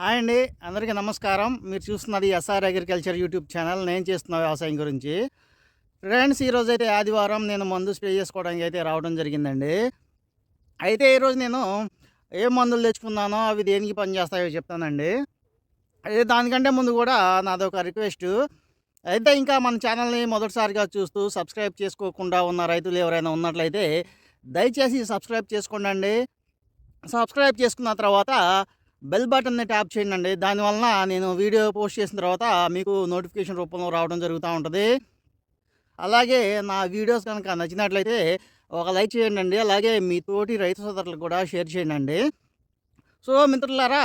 Hi అండి. అందరికీ నమస్కారం. మీరు చూస్తున్నది ఎస్ఆర్ అగ్రికల్చర్ యూట్యూబ్ ఛానల్. నేను చేస్తున్న వ్యవసాయం గురించి. ఫ్రెండ్స్, ఈరోజైతే ఆదివారం నేను మందు స్ప్రే చేసుకోవడానికి అయితే రావడం జరిగిందండి. అయితే ఈరోజు నేను ఏ మందులు తెచ్చుకున్నానో అవి దేనికి పనిచేస్తాయో చెప్తానండి. అయితే దానికంటే ముందు కూడా నాదొక రిక్వెస్టు. అయితే ఇంకా మన ఛానల్‌ని మొదటిసారిగా చూస్తూ సబ్స్క్రైబ్ చేసుకోకుండా ఉన్న రైతులు ఎవరైనా ఉన్నట్లయితే దయచేసి సబ్స్క్రైబ్ చేసుకోండండి. సబ్స్క్రైబ్ చేసుకున్న తర్వాత బెల్ బటన్‌ని ట్యాప్ చేయండండి. దానివలన నేను వీడియో పోస్ట్ చేసిన తర్వాత మీకు నోటిఫికేషన్ రూపంలో రావడం జరుగుతా ఉంటది. అలాగే నా వీడియోస్ గనక నచ్చినట్లయితే ఒక లైక్ చేయండండి. అలాగే మీ తోటి రైతు సోదరులకు కూడా షేర్ చేయండండి. సో మిత్రులారా,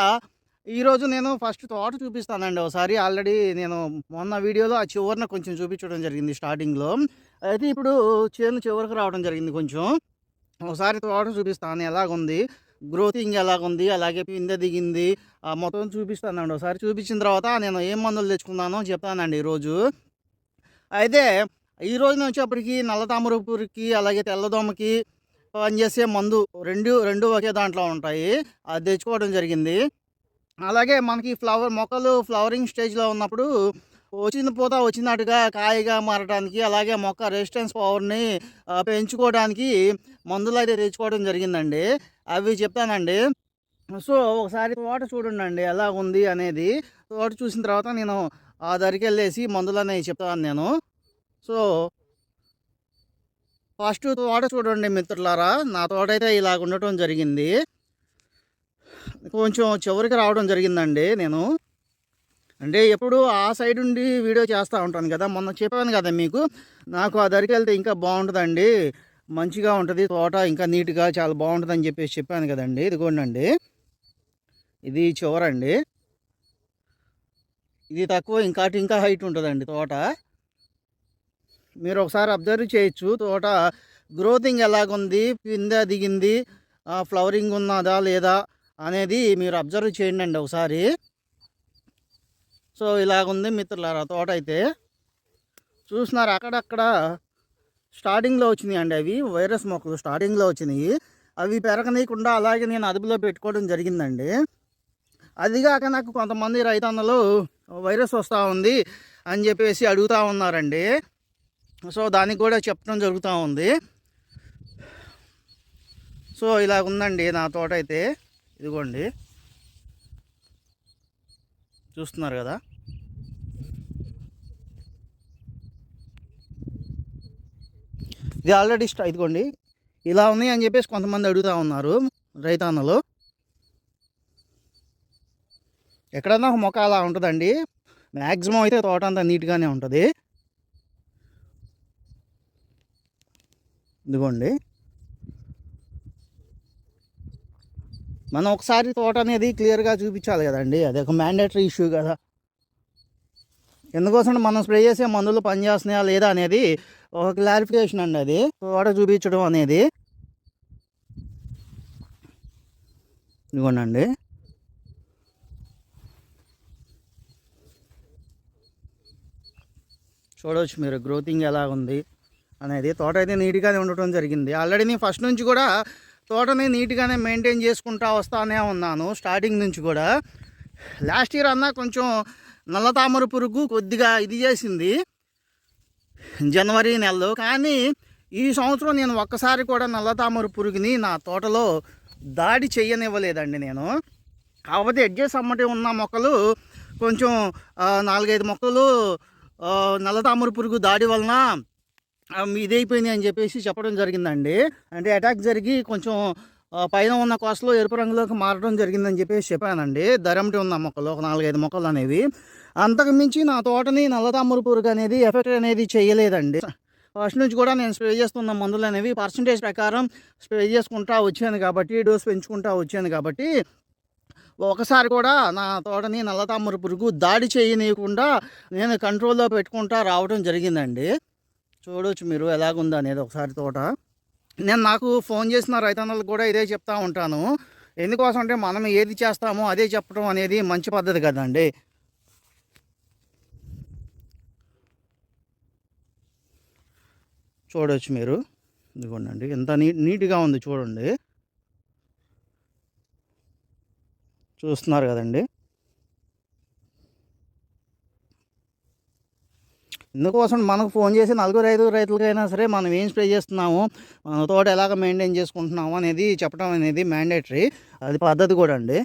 ఈరోజు నేను ఫస్ట్ తోట చూపిస్తానండి ఒకసారి. ఆల్రెడీ నేను మొన్న వీడియోలో ఆ చివరన కొంచెం చూపించడం జరిగింది స్టార్టింగ్‌లో. అయితే ఇప్పుడు చేను చివరకు రావడం జరిగింది కొంచెం. ఒకసారి తోట చూపిస్తాను ఎలాగుంది, గ్రోతింగ్ ఎలాగుంది, అలాగే పిందె దిగింది, మొత్తం చూపిస్తానండి. ఒకసారి చూపించిన తర్వాత నేను ఏం మందులు తెచ్చుకున్నానో చెప్తానండి ఈరోజు. అయితే ఈరోజు నేను వచ్చేప్పటికి నల్ల తామర పురుగుకి, అలాగే తెల్లదోమకి పనిచేసే మందు రెండు ఒకే దాంట్లో ఉంటాయి. అది తెచ్చుకోవడం జరిగింది. అలాగే మనకి మొక్కలు ఫ్లవరింగ్ స్టేజ్‌లో ఉన్నప్పుడు వచ్చిన పూత వచ్చినట్టుగా కాయగా మారడానికి, అలాగే మొక్క రెసిస్టెన్స్ పవర్‌ని పెంచుకోవడానికి మందులైతే తెచ్చుకోవడం జరిగిందండి. అవి చెప్తానండి. సో ఒకసారి తోట చూడండండి ఎలాగుంది అనేది. తోట చూసిన తర్వాత నేను ఆ దరికెళ్ళేసి మందులనేవి చెప్తాను నేను. సో ఫస్ట్ తోట చూడండి మిత్రులారా. నా తోటైతే ఇలాగ ఉండటం జరిగింది. కొంచెం చివరికి రావడం జరిగిందండి నేను. అంటే ఎప్పుడు ఆ సైడ్ నుండి వీడియో చేస్తూ ఉంటాను కదా. మొన్న చెప్పాను కదా మీకు, నాకు ఆ దరికెళ్తే ఇంకా బాగుంటుందండి, మంచిగా ఉంటుంది తోట, ఇంకా నీట్‌గా చాలా బాగుంటుందని చెప్పేసి చెప్పాను కదండీ. ఇదిగోండండి, ఇది చివరండి. ఇది తక్కువ, ఇంకా హైట్ ఉంటుందండి తోట. మీరు ఒకసారి అబ్జర్వ్ చేయొచ్చు తోట గ్రోతింగ్ ఎలాగుంది, పిందె దిగింది, ఫ్లవరింగ్ ఉన్నదా లేదా అనేది మీరు అబ్జర్వ్ చేయండి ఒకసారి. సో ఇలాగుంది మిత్రులారా తోట అయితే. చూస్తున్నారు అక్కడక్కడ స్టార్టింగ్‌లో వచ్చినాయండి అవి వైరస్ మొక్కలు స్టార్టింగ్‌లో వచ్చినాయి. అవి పెరగనీయకుండా అలాగే నేను అదుపులో పెట్టుకోవడం జరిగిందండి. అదిగాక నాకు కొంతమంది రైతన్నలు వైరస్ వస్తూ ఉంది అని చెప్పేసి అడుగుతూ ఉన్నారండి. సో దానికి కూడా చెప్పడం జరుగుతూ ఉంది. సో ఇలాగుందండి నా తోట అయితే. ఇదిగోండి, చూస్తున్నారు కదా. ఇది ఆల్రెడీ ఇదిగోండి ఇలా ఉన్నాయి అని చెప్పేసి కొంతమంది అడుగుతూ ఉన్నారు రైతన్నలు. ఎక్కడన్నా ఒక మొక్క అలా ఉంటుందండి. మ్యాక్సిమం అయితే తోట అంతా నీట్గానే ఉంటుంది. ఇదిగోండి, మనం ఒకసారి తోట అనేది క్లియర్గా చూపించాలి కదండి. అది ఒక మ్యాండేటరీ ఇష్యూ కదా. ఎందుకోసం మనం స్ప్రే చేసే మందులు పనిచేస్తున్నాయా లేదా అనేది ఒక క్లారిఫికేషన్ అండి అది తోట చూపించడం అనేది. ఇదిగోండి, చూడవచ్చు మీరు గ్రోతింగ్ ఎలా ఉంది అనేది. తోట అయితే నీట్గానే ఉండటం జరిగింది. ఆల్రెడీ నేను ఫస్ట్ నుంచి కూడా తోటని నీట్గానే మెయింటైన్ చేసుకుంటూ వస్తానే ఉన్నాను స్టార్టింగ్ నుంచి కూడా. లాస్ట్ ఇయర్ అన్నా కొంచెం నల్ల తామర పురుగు కొద్దిగా ఇది చేసింది జనవరి నెలలో. కానీ ఈ సంవత్సరం నేను ఒక్కసారి కూడా నల్ల తామర పురుగుని నా తోటలో దాడి చెయ్యనివ్వలేదండి నేను. కాకపోతే ఎడ్జెస్ అమ్మటి ఉన్న మొక్కలు కొంచెం 4-5 మొక్కలు నల్ల తామర పురుగు దాడి వలన ఇదైపోయినాయి అని చెప్పేసి చెప్పడం జరిగిందండి. అంటే అటాక్ జరిగి కొంచెం పైన ఉన్న కోసలో ఎరుపు రంగులోకి మారడం జరిగిందని చెప్పేసి చెప్పానండి. దరమటి ఉన్న మొక్కలు ఒక 4-5 మొక్కలు అనేవి. అంతకు మించి నా తోటని నల్ల తామర పురుగు అనేది ఎఫెక్ట్ అనేది చేయలేదండి. ఫస్ట్ నుంచి కూడా నేను స్ప్రే చేస్తున్న మందులు అనేవి పర్సంటేజ్ ప్రకారం స్ప్రే చేసుకుంటూ వచ్చాను కాబట్టి, డోస్ పెంచుకుంటూ వచ్చాను కాబట్టి ఒకసారి కూడా నా తోటని నల్ల తామర పురుగు దాడి చేయనీయకుండా నేను కంట్రోల్లో పెట్టుకుంటూ రావడం జరిగిందండి. చూడవచ్చు మీరు ఎలాగుంది అనేది ఒకసారి తోట. నేను నాకు ఫోన్ చేసిన రైతన్నలకు కూడా ఇదే చెప్తూ ఉంటాను. ఎందుకోసం అంటే మనం ఏది చేస్తామో అదే చెప్పడం అనేది మంచి పద్ధతి కదండి. చూడవచ్చు మీరు. ఇదిగోండి, ఎంత నీట్గా ఉంది చూడండి. చూస్తున్నారు కదండి. ఇందుకోసం మనకు ఫోన్ చేసి నలుగురు ఐదుగురు రైతులకైనా సరే మనం ఏం స్ప్రే చేస్తున్నాము, మన తోట ఎలాగ మెయింటైన్ చేసుకుంటున్నాము అనేది చెప్పడం అనేది మ్యాండేటరీ. అది పద్ధతి కూడా అండి.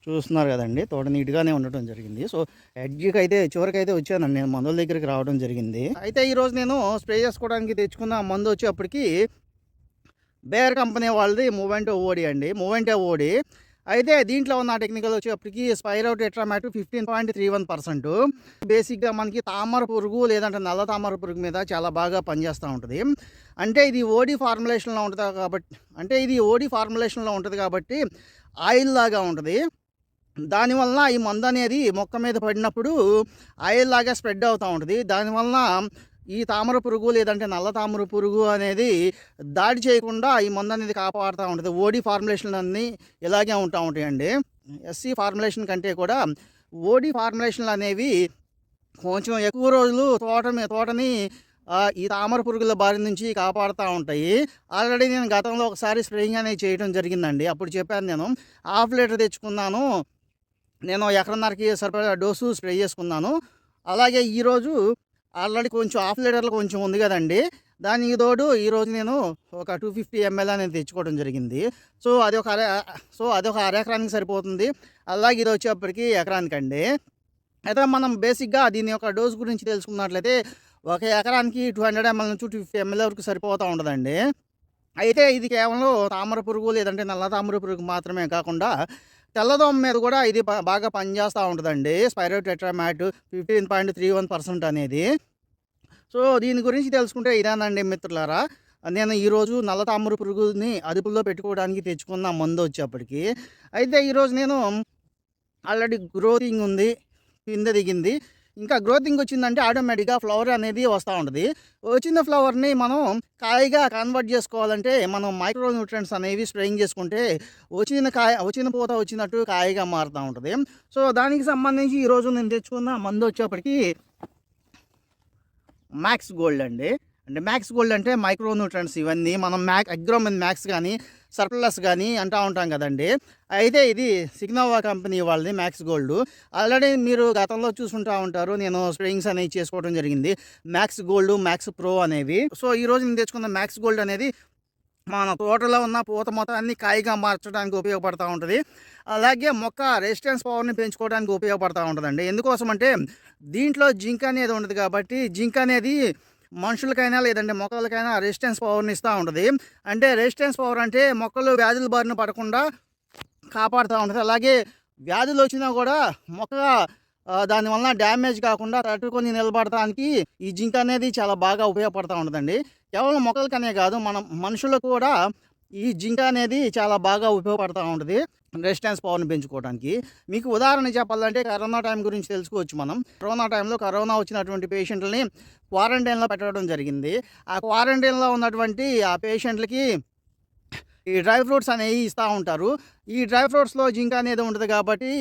చూస్తున్నారు కదండి, తోట నీట్గానే ఉండటం జరిగింది. సో ఎడ్జ్కి అయితే చివరికైతే వచ్చానండి, నేను మందుల దగ్గరికి రావడం జరిగింది. అయితే ఈరోజు నేను స్ప్రే చేసుకోవడానికి తెచ్చుకున్న మందు వచ్చేప్పటికి బేర్ కంపెనీ వాళ్ళది మూవెంటో ఓడి అండి, మూవెంటో ఓడి. అయితే దీంట్లో ఉన్న టెక్నికల్ వచ్చేప్పటికి స్పైరో టెట్రామాట్ 15.31%. బేసిక్గా మనకి తామర పురుగు లేదంటే నల్ల తామర పురుగు మీద చాలా బాగా పనిచేస్తూ ఉంటుంది. అంటే ఇది ఓడి ఫార్ములేషన్లో ఉంటుంది కాబట్టి ఆయిల్ లాగా ఉంటుంది. దానివలన ఈ మందు అనేది మొక్క మీద పడినప్పుడు ఆయిల్ లాగా స్ప్రెడ్ అవుతూ ఉంటుంది. దానివలన ఈ తామర పురుగు లేదంటే నల్ల తామర పురుగు అనేది దాడి చేయకుండా ఈ మందు అనేది కాపాడుతూ ఉంటుంది. ఓడి ఫార్ములేషన్ అన్నీ ఇలాగే ఉంటూ ఉంటాయండి. ఎస్సీ ఫార్ములేషన్ కంటే కూడా ఓడి ఫార్ములేషన్లు అనేవి కొంచెం ఎక్కువ రోజులు తోటని ఈ తామర పురుగుల బారి నుంచి కాపాడుతూ ఉంటాయి. ఆల్రెడీ నేను గతంలో ఒకసారి స్ప్రేయింగ్ అనేది చేయడం జరిగిందండి. అప్పుడు చెప్పాను, నేను 1/2 లీటర్ తెచ్చుకున్నాను, నేను ఎకరన్నరకి సరిపడా డోసు స్ప్రే చేసుకున్నాను. అలాగే ఈరోజు ఆల్రెడీ కొంచెం 1/2 లీటర్లు కొంచెం ఉంది కదండి, దానికి తోడు ఈరోజు నేను ఒక 250 ml అనేది తెచ్చుకోవడం జరిగింది. సో అదొక అర ఎకరానికి సరిపోతుంది. అలాగే ఇది వచ్చేప్పటికి ఎకరానికండి. అయితే మనం బేసిక్గా దీని యొక్క డోస్ గురించి తెలుసుకున్నట్లయితే ఒక ఎకరానికి 200 ml నుంచి 250 ml వరకు సరిపోతూ ఉంటుందండి. అయితే ఇది కేవలం తామర పురుగు లేదంటే నల్ల తామర పురుగు మాత్రమే కాకుండా తెల్లదోమ మీద కూడా ఇది బాగా పనిచేస్తూ ఉంటుందండి. స్పైరో టెట్రామాట్ 15.31% అనేది. సో దీని గురించి తెలుసుకుంటే ఇదేనండి మిత్రులారా, నేను ఈరోజు నల్ల తామర పురుగుని అదుపులో పెట్టుకోవడానికి తెచ్చుకున్న మందు వచ్చేప్పటికి. అయితే ఈరోజు నేను ఆల్రెడీ గ్రోతింగ్ ఉంది, కింద దిగింది. ఇంకా గ్రోతింగ్ వచ్చిందంటే ఆటోమేటిక్గా ఫ్లవర్ అనేది వస్తూ ఉంటుంది. వచ్చిన ఫ్లవర్ని మనం కాయగా కన్వర్ట్ చేసుకోవాలంటే మనం మైక్రో న్యూట్రియంట్స్ అనేవి స్ప్రేయింగ్ చేసుకుంటే వచ్చిన పూత వచ్చినట్టు కాయగా మారుతూ ఉంటుంది. సో దానికి సంబంధించి ఈరోజు నేను తెచ్చుకున్న మందు వచ్చేప్పటికి మ్యాక్స్ గోల్డ్ అండి. అంటే మ్యాక్స్ గోల్డ్ అంటే మైక్రో న్యూట్రియంట్స్ ఇవన్నీ మనం అగ్రోమిన్ మ్యాక్స్ కానీ సర్ప్లస్ కానీ అంటూ ఉంటాం కదండి. అయితే ఇది సిగ్నోవా కంపెనీ వాళ్ళది మ్యాక్స్ గోల్డ్. ఆల్రెడీ మీరు గతంలో చూసుకుంటూ ఉంటారు, నేను స్ప్రేయింగ్స్ అనేవి చేసుకోవడం జరిగింది, మ్యాక్స్ గోల్డ్, మ్యాక్స్ ప్రో అనేవి. సో ఈరోజు నేను తెచ్చుకున్న మ్యాక్స్ గోల్డ్ అనేది మన తోటలో ఉన్న పూత మొత్తాన్ని కాయగా మార్చడానికి ఉపయోగపడుతూ ఉంటుంది. అలాగే మొక్క రెసిస్టెన్స్ పవర్ని పెంచుకోవడానికి ఉపయోగపడుతూ ఉంటుందండి. ఎందుకోసం అంటే దీంట్లో జింక్ అనేది ఉండదు కాబట్టి, జింక్ అనేది మనుషులకైనా లేదంటే మొక్కలకైనా రెసిస్టెన్స్ పవర్ని ఇస్తూ ఉంటుంది. అంటే రెసిస్టెన్స్ పవర్ అంటే మొక్కలు వ్యాధుల బారిన పడకుండా కాపాడుతూ ఉంటుంది. అలాగే వ్యాధులు వచ్చినా కూడా మొక్క దానివల్ల డ్యామేజ్ కాకుండా తట్టుకొని నిలబడటానికి ఈ జింక్ అనేది చాలా బాగా ఉపయోగపడుతూ ఉంటుందండి. కేవలం మొక్కలకనే కాదు, మనం మనుషులకు కూడా ఈ జింక్ అనేది చాలా బాగా ఉపయోగపడుతూ ఉంటుంది రెసిస్టెన్స్ పవర్ని పెంచుకోవడానికి. మీకు ఉదాహరణ చెప్పాలంటే కరోనా టైం గురించి తెలుసుకోవచ్చు మనం. కరోనా వచ్చినటువంటి పేషెంట్లని క్వారంటైన్లో పెట్టడం జరిగింది. ఆ క్వారంటైన్లో ఉన్నటువంటి ఆ పేషెంట్లకి ఈ డ్రై ఫ్రూట్స్ అనేవి ఇస్తూ ఉంటారు. ఈ డ్రై ఫ్రూట్స్లో జింక్ అనేది ఉంటుంది కాబట్టి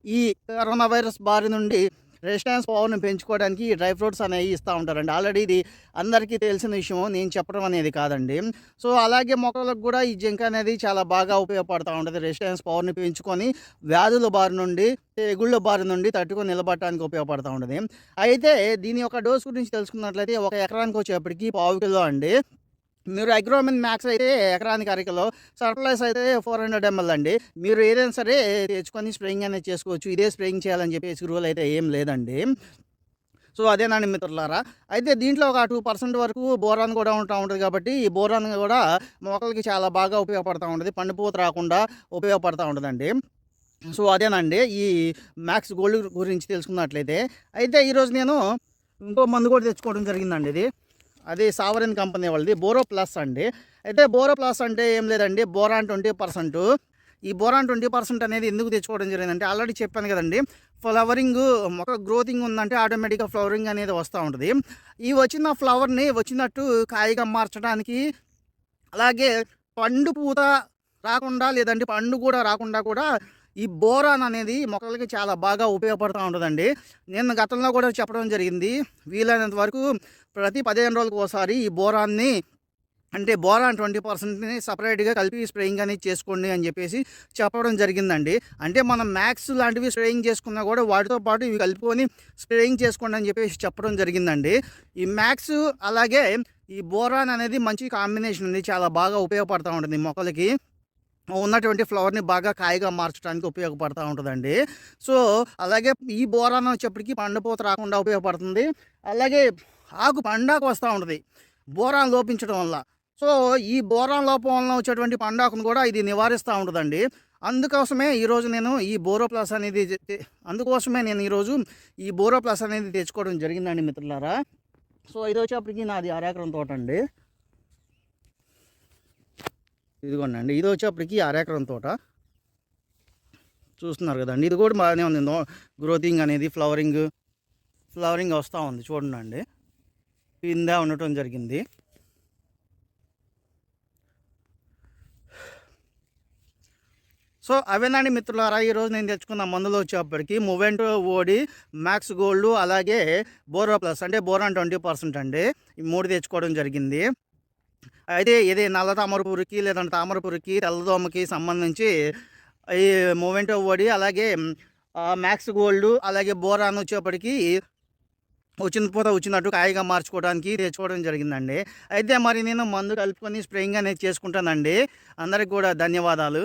ఈ కరోనా వైరస్ బారి నుండి రెసిస్టెన్స్ పవర్ని పెంచుకోవడానికి ఈ డ్రై ఫ్రూట్స్ అనేవి ఇస్తూ ఉంటారండి. ఆల్రెడీ ఇది అందరికీ తెలిసిన విషయం, నేను చెప్పడం అనేది కాదండి. సో అలాగే మొక్కలకు కూడా ఈ జింక్ అనేది చాలా బాగా ఉపయోగపడుతూ ఉంటుంది. రెసిస్టెన్స్ పవర్ని పెంచుకొని వ్యాధుల బారి నుండి, తెగుళ్ళ బారి నుండి తట్టుకొని నిలబడటానికి ఉపయోగపడుతూ ఉంటుంది. అయితే దీని యొక్క డోస్ గురించి తెలుసుకున్నట్లయితే ఒక ఎకరానికి వచ్చేప్పటికి 1/2 కిలో అండి. మీరు అగ్రోమిన్ మ్యాక్స్ అయితే ఎకరానికి 1/2 కిలో, సర్ప్లస్ అయితే 400 ml అండి. మీరు ఏదైనా సరే తెచ్చుకొని స్ప్రేయింగ్ అనేది చేసుకోవచ్చు. ఇదే స్ప్రేయింగ్ చేయాలని చెప్పేసి రూల్ అయితే ఏం లేదండి. సో అదేనండి మిత్రులారా. అయితే దీంట్లో ఒక 2% వరకు బోరాన్ కూడా ఉంటుంది కాబట్టి ఈ బోరాన్ కూడా మొక్కలకి చాలా బాగా ఉపయోగపడుతూ ఉంటుంది, పండుపూత రాకుండా ఉపయోగపడుతూ ఉంటుందండి. సో అదేనండి ఈ మ్యాక్స్ గోల్డ్ గురించి తెలుసుకున్నట్లయితే. అయితే ఈరోజు నేను ఇంకో మందు కూడా తెచ్చుకోవడం జరిగిందండి. అది సావరిన్ కంపెనీ వాళ్ళది బోరో ప్లస్ అండి. అయితే బోరో ప్లస్ అంటే ఏం లేదండి, బోరాన్ 20%. ఈ బోరాన్ 20% అనేది ఎందుకు తెచ్చుకోవడం జరిగిందంటే ఆల్రెడీ చెప్పాను కదండి, ఫ్లవరింగ్ మొక్క గ్రోతింగ్ ఉందంటే ఆటోమేటిక్గా ఫ్లవరింగ్ అనేది వస్తూ ఉంటుంది. ఈ వచ్చిన ఫ్లవర్ని వచ్చినట్టు కాయగా మార్చడానికి, అలాగే పండు పూత రాకుండా లేదంటే పండు కూడా రాకుండా కూడా ఈ బోరాన్ అనేది మొక్కలకి చాలా బాగా ఉపయోగపడుతూ ఉంటుందండి. నేను గతంలో కూడా చెప్పడం జరిగింది, వీలైనంత వరకు ప్రతి 15 రోజులకు ఒకసారి ఈ బోరాన్ని అంటే బోరాన్ 20%ని సపరేట్‌గా కలిపి స్ప్రేయింగ్ అనేది చేసుకోండి అని చెప్పేసి చెప్పడం జరిగిందండి. అంటే మనం మ్యాక్స్ లాంటివి స్ప్రేయింగ్ చేసుకున్నా కూడా వాటితో పాటు ఇవి కలుపుకొని స్ప్రేయింగ్ చేసుకోండి అని చెప్పేసి చెప్పడం జరిగిందండి. ఈ మ్యాక్స్ అలాగే ఈ బోరాన్ అనేది మంచి కాంబినేషన్ అండి. చాలా బాగా ఉపయోగపడతా ఉంటుంది మొక్కలకి. ఉన్నటువంటి ఫ్లవర్‌ని బాగా కాయగా మార్చడానికి ఉపయోగపడతా ఉంటదండి. సో, అలాగే ఈ బోరాన్ వచ్చేప్పటికి పండుపూత రాకుండా ఉపయోగపడుతుంది. అలాగే ఆకు పండాకు వస్తా ఉంటది. బోరాన్ లోపించడం వల్ల. సో, ఈ బోరాన్ లోపం వలన వచ్చేటువంటి పండాకును కూడా ఇది నివారిస్తా ఉంటదండి. అందుకోసమే ఈరోజు నేను ఈ బోరో ప్లస్ అనేది అందుకోసమే నేను ఈరోజు ఈ బోరో ప్లస్ అనేది తెచ్చుకోవడం జరిగిందండి మిత్రులారా. సో, ఇది వచ్చేప్పటికి నాది 6 ఎకరం తోటండి. ఇదిగోండి. ఇది వచ్చేప్పటికి 6 ఎకరం తోట. చూస్తున్నారు కదండీ! ఇది కూడా బాగానే ఉంది. గ్రోతింగ్ అనేది ఫ్లవరింగ్ వస్తా ఉంది చూడండండి. కింద ఉండటం జరిగింది. సో, అవేనండి మిత్రులారా ఈరోజు నేను తెచ్చుకున్న మందులు వచ్చేప్పటికి మూవెంటో ఓడి, మ్యాక్స్ గోల్డ్ అలాగే బోరో ప్లస్ అంటే బోరాన్ 20% అండి. ఈ 3 తెచ్చుకోవడం జరిగింది. అయితే ఇది నల్ల తామర పురుగుకి లేదంటే తామర పురుగుకి, తెల్లదోమకి సంబంధించి ఈ మూవెంటో ఓడి అలాగే మ్యాక్స్ గోల్డ్ అలాగే బోరాన్ వచ్చేప్పటికి వచ్చిన పూత వచ్చినట్టు కాయగా మార్చుకోవడానికి తెచ్చుకోవడం జరిగిందండి. అయితే మరి నేను మందు కలుపుకొని స్ప్రేయింగ్ అనేది చేసుకుంటానండి. అందరికి కూడా ధన్యవాదాలు.